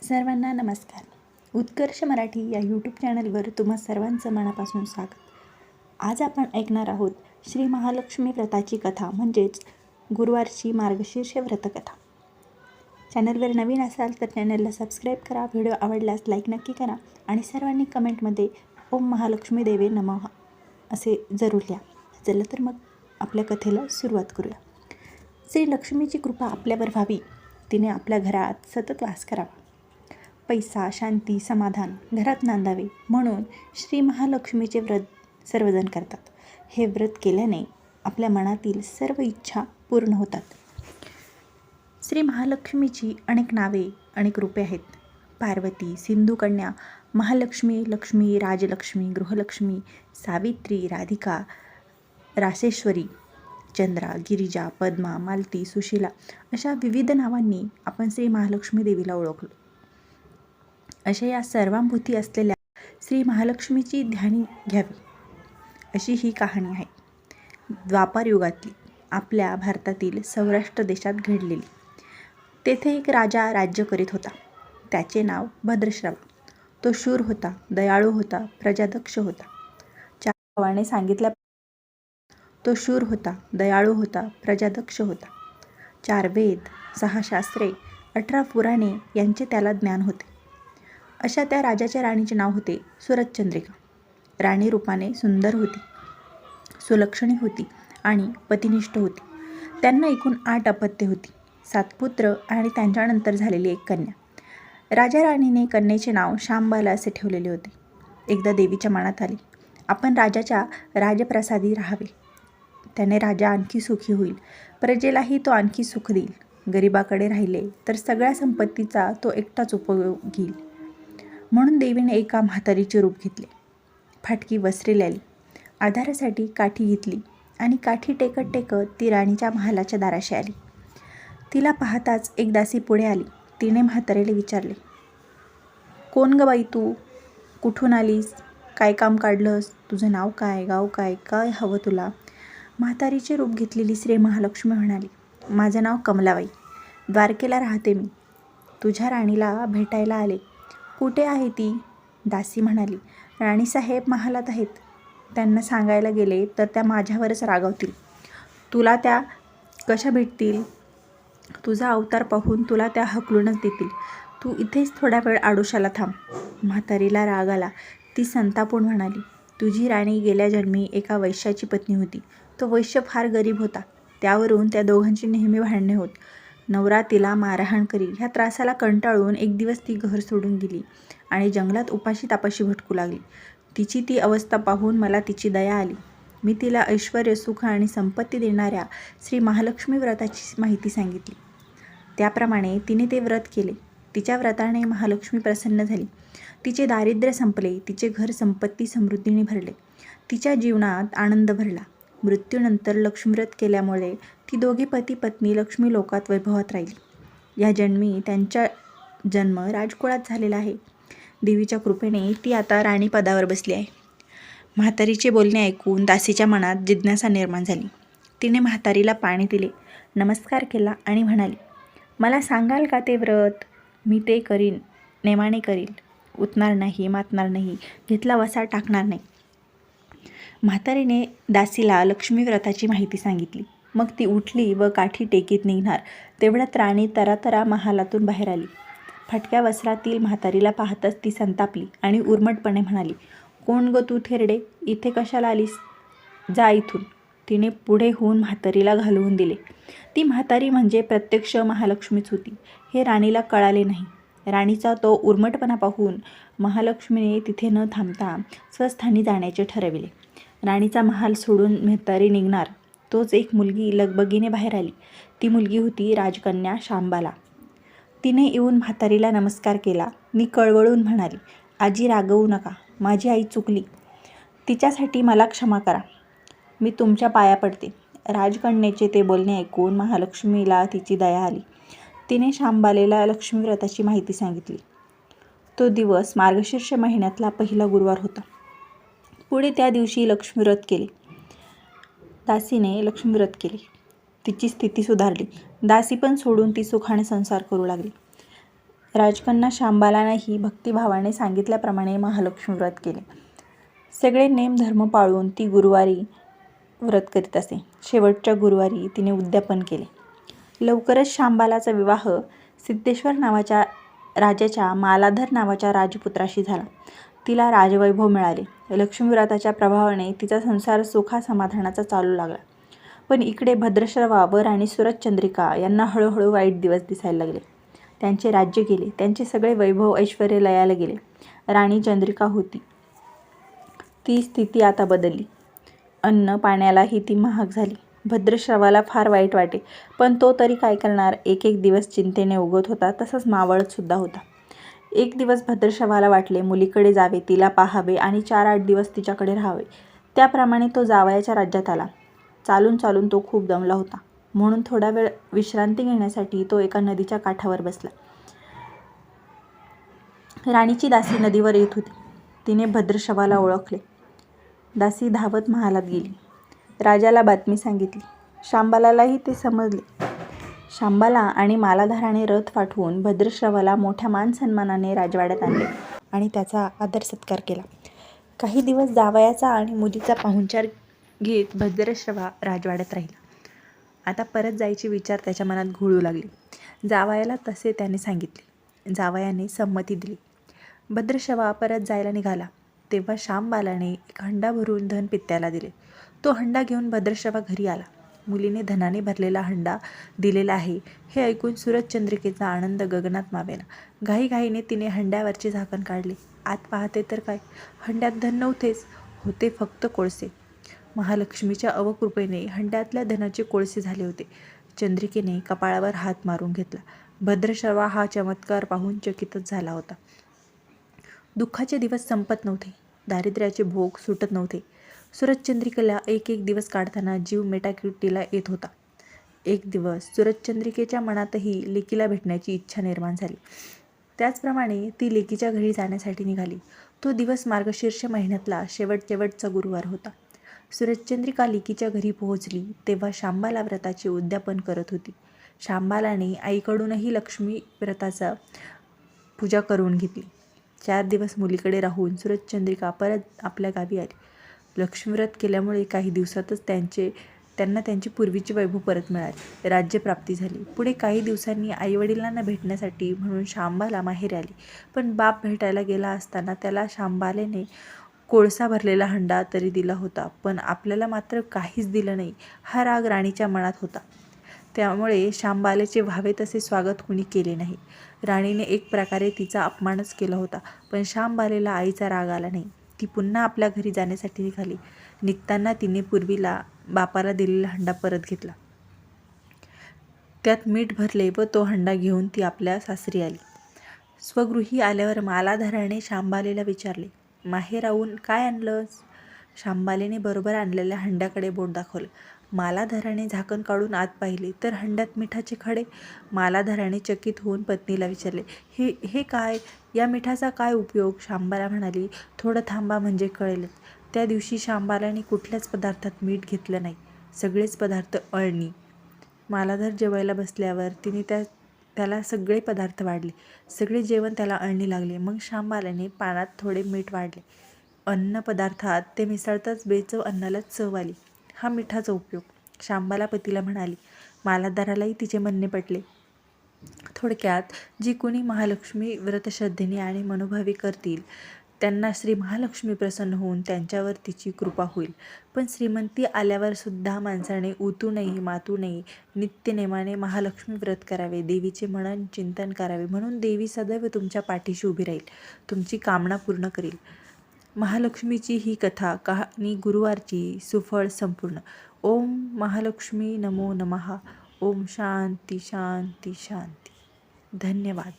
सर्वांना नमस्कार. उत्कर्ष मराठी या यूट्यूब चॅनलवर तुम्हा सर्वांचं मनापासून स्वागत. आज आपण ऐकणार आहोत श्री महालक्ष्मी व्रताची कथा, म्हणजेच गुरुवारची मार्गशीर्ष व्रतकथा. चॅनलवर नवीन असाल तर चॅनलला सबस्क्राईब करा, व्हिडिओ आवडल्यास लाईक नक्की करा आणि सर्वांनी कमेंटमध्ये ओम महालक्ष्मी देवे नमः असे जरूर लिहा. चला तर मग आपल्या कथेला सुरुवात करूया. श्री लक्ष्मीची कृपा आपल्यावर व्हावी, तिने आपल्या घरात सतत वास करावा, पैसा, शांती, समाधान घरात नांदावे म्हणून श्री महालक्ष्मीचे व्रत सर्वजण करतात. हे व्रत केल्याने आपल्या मनातील सर्व इच्छा पूर्ण होतात. श्री महालक्ष्मीची अनेक नावे, अनेक रूपे आहेत. पार्वती, सिंधुकन्या, महालक्ष्मी, लक्ष्मी, राजलक्ष्मी, गृहलक्ष्मी, सावित्री, राधिका, रासेश्वरी, चंद्रा, गिरिजा, पद्मा, मालती, सुशीला अशा विविध नावांनी आपण श्री महालक्ष्मी देवीला ओळखलो. अशा या सर्वांभूती असलेल्या श्री महालक्ष्मीची ध्यानी घ्यावी अशी ही कहाणी आहे. द्वापार युगातली, आपल्या भारतातील सौराष्ट्र देशात घडलेली. तेथे एक राजा राज्य करीत होता. त्याचे नाव भद्रश्रवा. तो शूर होता, दयाळू होता, प्रजादक्ष होता. चार भावाने सांगितल्या तो शूर होता, दयाळू होता, प्रजादक्ष होता. 4 वेद, 6 शास्त्रे, 18 पुराणे यांचे त्याला ज्ञान होते. अशा त्या राजाच्या राणीचे नाव होते सुरतचंद्रिका. राणी रूपाने सुंदर होती, सुलक्षणी होती आणि पतिनिष्ठ होती. त्यांना एकूण 8 अपत्ये होती, 7 पुत्र आणि त्यांच्यानंतर झालेली एक कन्या. राजा राणीने कन्येचे नाव शांबाला असे ठेवलेले होते. एकदा देवीच्या मनात आले, आपण राजाच्या राजप्रसादी राहावे. त्याने राजा आणखी सुखी होईल, प्रजेलाही तो आणखी सुख देईल. गरिबाकडे राहिले तर सगळ्या संपत्तीचा तो एकटाच उपयोग घेईल. म्हणून देवीने एका म्हातारीचे रूप घेतले. फाटकी वस्त्रे लावली, आधारासाठी काठी घेतली आणि काठी टेकत टेकत ती राणीच्या महालाच्या दाराशी आली. तिला पाहताच एक दासी पुढे आली. तिने म्हातारीला विचारले, कोण ग बाई तू? कुठून आलीस? काय काम काढलंस? तुझं नाव काय? गाव काय? काय हवं तुला? म्हातारीचे रूप घेतलेली श्री महालक्ष्मी म्हणाली, माझं नाव कमलाबाई, द्वारकेला राहते मी. तुझ्या राणीला भेटायला आले. कुठे आहे ती? दासी म्हणाली, राणीसाहेब महालात आहेत. त्यांना सांगायला गेले तर त्या माझ्यावरच रागावतील. तुला त्या कशा भेटतील? तुझा अवतार पाहून तुला त्या हकलूनच देतील. तू इथेच थोडा वेळ आडोशाला थांब. म्हातारीला राग आला. ती संतापून म्हणाली, तुझी राणी गेल्या जन्मी एका वैश्याची पत्नी होती. तो वैश्य फार गरीब होता. त्यावरून त्या दोघांची नेहमी भांडणे होत. नवरा तिला मारहाण करी. ह्या त्रासाला कंटाळून एक दिवस ती घर सोडून गेली आणि जंगलात उपाशी तापाशी भटकू लागली. तिची ती अवस्था पाहून मला तिची दया आली. मी तिला ऐश्वर्य, सुख आणि संपत्ती देणाऱ्या श्री महालक्ष्मी व्रताची माहिती सांगितली. त्याप्रमाणे तिने ते व्रत केले. तिच्या व्रताने महालक्ष्मी प्रसन्न झाली. तिचे दारिद्र्य संपले. तिचे घर संपत्ती समृद्धीने भरले. तिच्या जीवनात आनंद भरला. मृत्यूनंतर लक्ष्मीव्रत केल्यामुळे ती दोघे पती पत्नी लक्ष्मी लोकात वैभवात राहिली. या जन्मी त्यांचा जन्म राजकुळात झालेला आहे. देवीच्या कृपेने ती आता राणी पदावर बसली आहे. म्हातारीचे बोलणे ऐकून दासीच्या मनात जिज्ञासा निर्माण झाली. तिने म्हातारीला पाणी दिले, नमस्कार केला आणि म्हणाली, मला सांगाल का ते व्रत? मी ते करीन, नेमाने करील. उठणार नाही, मातणार नाही, घेतला वसा टाकणार नाही. म्हातारीने दासीला लक्ष्मी व्रताची माहिती सांगितली. मग ती उठली व काठी टेकीत निघणार तेवढ्यात राणी तरातरा महालातून बाहेर आली. फाटक्या वस्त्रातील म्हातारीला पाहताच ती संतापली आणि उर्मटपणे म्हणाली, कोण ग तू थेरडे? इथे कशाला आलीस? जा इथून. तिने पुढे होऊन म्हातारीला घालवून दिले. ती म्हातारी म्हणजे प्रत्यक्ष महालक्ष्मीच होती हे राणीला कळाले नाही. राणीचा तो उर्मटपणा पाहून महालक्ष्मीने तिथे न थांबता स्वस्थानी जाण्याचे ठरविले. राणीचा महाल सोडून म्हातारी निघणार तोच एक मुलगी लगबगीने बाहेर आली. ती मुलगी होती राजकन्या शांबाला. तिने येऊन म्हातारीला नमस्कार केला. मी कळवळून म्हणाली, आजी रागवू नका, माझी आई चुकली. तिच्यासाठी मला क्षमा करा. मी तुमच्या पाया पडते. राजकन्येचे ते बोलणे ऐकून महालक्ष्मीला तिची दया आली. तिने शांबालेला लक्ष्मीव्रताची माहिती सांगितली. तो दिवस मार्गशीर्ष महिन्यातला पहिला गुरुवार होता. पुढे त्या दिवशी लक्ष्मीव्रत केले. दासीने लक्ष्मीव्रत केले. तिची स्थिती सुधारली. दासी पण सोडून ती सुखाने संसार करू लागली. राजकन्या शांबालानेही भक्तिभावाने सांगितल्याप्रमाणे महालक्ष्मी व्रत केले. सगळे नेमधर्म पाळून ती गुरुवारी व्रत करीत असे. शेवटच्या गुरुवारी तिने उद्यापन केले. लवकरच शांबालाचा विवाह सिद्धेश्वर नावाच्या राजाच्या मालाधर नावाच्या राजपुत्राशी झाला. तिला राजवैभव मिळाले. लक्ष्मीव्रताच्या प्रभावाने तिचा संसार सुखासमाधानाचा चालू लागला. पण इकडे भद्रश्रवा व राणी सुरतचंद्रिका यांना हळूहळू वाईट दिवस दिसायला लागले. त्यांचे राज्य गेले. त्यांचे सगळे वैभव ऐश्वर्य लयाला गेले. राणी चंद्रिका होती ती स्थिती आता बदलली. अन्न पाण्यालाही ती महाग झाली. भद्रश्रवाला फार वाईट वाटे, पण तो तरी काय करणार. एक एक दिवस चिंतेने उगत होता, तसंच मावळत सुद्धा होता. एक दिवस भद्रश्रवाला वाटले मुलीकडे जावे, तिला पाहावे आणि 4-8 दिवस तिच्याकडे राहावे. त्याप्रमाणे तो जावयाच्या राज्यात आला. चालून चालून तो खूप दमला होता, म्हणून थोडा वेळ विश्रांती घेण्यासाठी तो एका नदीच्या काठावर बसला. राणीची दासी नदीवर येत होती. तिने भद्रश्रवाला ओळखले. दासी धावत महालात गेली. राजाला बातमी सांगितली. शांबालालाही ते समजले. शांबाला आणि मालाधाराने रथ पाठवून भद्रश्रवाला मोठ्या मानसन्मानाने राजवाड्यात आणले आणि त्याचा आदर सत्कार केला. काही दिवस जावयाचा आणि मुलीचा पाहुणचार घेत भद्रश्रवा राजवाड्यात राहिला. आता परत जायचे विचार त्याच्या मनात घोळू लागले. जावयाला तसे त्याने सांगितले. जावयाने संमती दिली. भद्रश्रवा परत जायला निघाला तेव्हा शांबालाने एक हंडा भरून धन पित्याला दिले. तो हंडा घेऊन भद्रश्रवा घरी आला. मुलीने धनाने भरलेला हंडा दिलेला आहे हे ऐकून सुरतचंद्रिकेचा आनंद गगनात मावेना. घाईघाईने तिने हंड्यावरचे झाकण काढले. आत पाहते तर काय, हंड्यात धन नव्हतेच, होते फक्त कोळसे. महालक्ष्मीच्या अवकृपेने हंड्यातल्या धनाचे कोळसे झाले होते. चंद्रिकेने कपाळावर हात मारून घेतला. भद्रश्रवा हा चमत्कार पाहून चकितच झाला होता. दुःखाचे दिवस संपत नव्हते. दारिद्र्याचे भोग सुटत नव्हते. सुरतचंद्रिकेला एक एक दिवस काढताना जीव मेटाकुटीला येत होता. एक दिवस सुरतचंद्रिकेच्या मनातही लेकीला भेटण्याची इच्छा निर्माण झाली. त्याचप्रमाणे ती लेकीच्या घरी जाण्यासाठी निघाली. तो दिवस मार्गशीर्ष महिन्यातला शेवटचा गुरुवार होता. सुरतचंद्रिका लेकीच्या घरी पोहोचली तेव्हा शांबाला व्रताचे उद्यापन करत होती. शांबालाने आईकडूनही लक्ष्मी व्रताचा पूजा करून घेतली. 4 दिवस मुलीकडे राहून सुरतचंद्रिका परत आपल्या गावी आली. लक्ष्मीव्रत केल्यामुळे काही दिवसातच त्यांना त्यांची पूर्वीची वैभव परत मिळाली. राज्यप्राप्ती झाली. पुढे काही दिवसांनी आईवडिलांना भेटण्यासाठी म्हणून शांबाला माहेरी आली. पण बाप भेटायला गेला असताना त्याला शांबालेने कोळसा भरलेला हंडा तरी दिला होता, पण आपल्याला मात्र काहीच दिलं नाही, हा राग राणीच्या मनात होता. त्यामुळे शांबालेचे व्हावे तसे स्वागत कुणी केले नाही. राणीने एक प्रकारे तिचा अपमानच केला होता. पण शांबालेला आईचा राग आला नाही. ती पुन्हा आपल्या घरी जाण्यासाठी निघाली. निघताना तिने पूर्वीला बापाला दिलेला हंडा परत घेतला. त्यात मीठ भरले व तो हंडा घेऊन ती आपल्या सासरी आली. स्वगृही आल्यावर मालाधाराने शांबालेला विचारले, माहेराहून काय आणलंस? शांबालेने बरोबर आणलेल्या हंड्याकडे बोट दाखवलं. मालाधाराने झाकण काढून आत पाहिले तर हंड्यात मिठाचे खडे. मालाधाराने चकित होऊन पत्नीला विचारले, हे काय? या मिठाचा काय उपयोग? शांबाला म्हणाली, थोडं थांबा म्हणजे कळेलच. त्या दिवशी शांबालाने कुठल्याच पदार्थात मीठ घेतलं नाही. सगळेच पदार्थ अळणी. मालाधार जेवायला बसल्यावर तिने त्याला सगळे पदार्थ वाढले. सगळे जेवण त्याला अळणी लागले. मग शांबालाने पानात थोडे मीठ वाढले. अन्न पदार्थात ते मिसळताच बेचव अन्नाला चव आली. हा मिठाचा उपयोग. शांबाला पतीला म्हणाली. मालाधारालाही तिचे म्हणणे पटले. थोडक्यात जी कोणी महालक्ष्मी व्रत श्रद्धेने आणि मनोभावे करतील त्यांना श्री महालक्ष्मी प्रसन्न होऊन त्यांच्यावर तिची कृपा होईल. पण श्रीमंती आल्यावर सुद्धा माणसाने उतू नये मातू नये. नित्यनेमाने महालक्ष्मी व्रत करावे. देवीचे मनन चिंतन करावे. म्हणून देवी सदैव तुमच्या पाठीशी उभी राहील, तुमची कामना पूर्ण करील. महालक्ष्मीची ही कथा कहाणी गुरुवारची सुफळ संपूर्ण. ओम महालक्ष्मी नमो नमः. ओम शांती शांती शांती. धन्यवाद.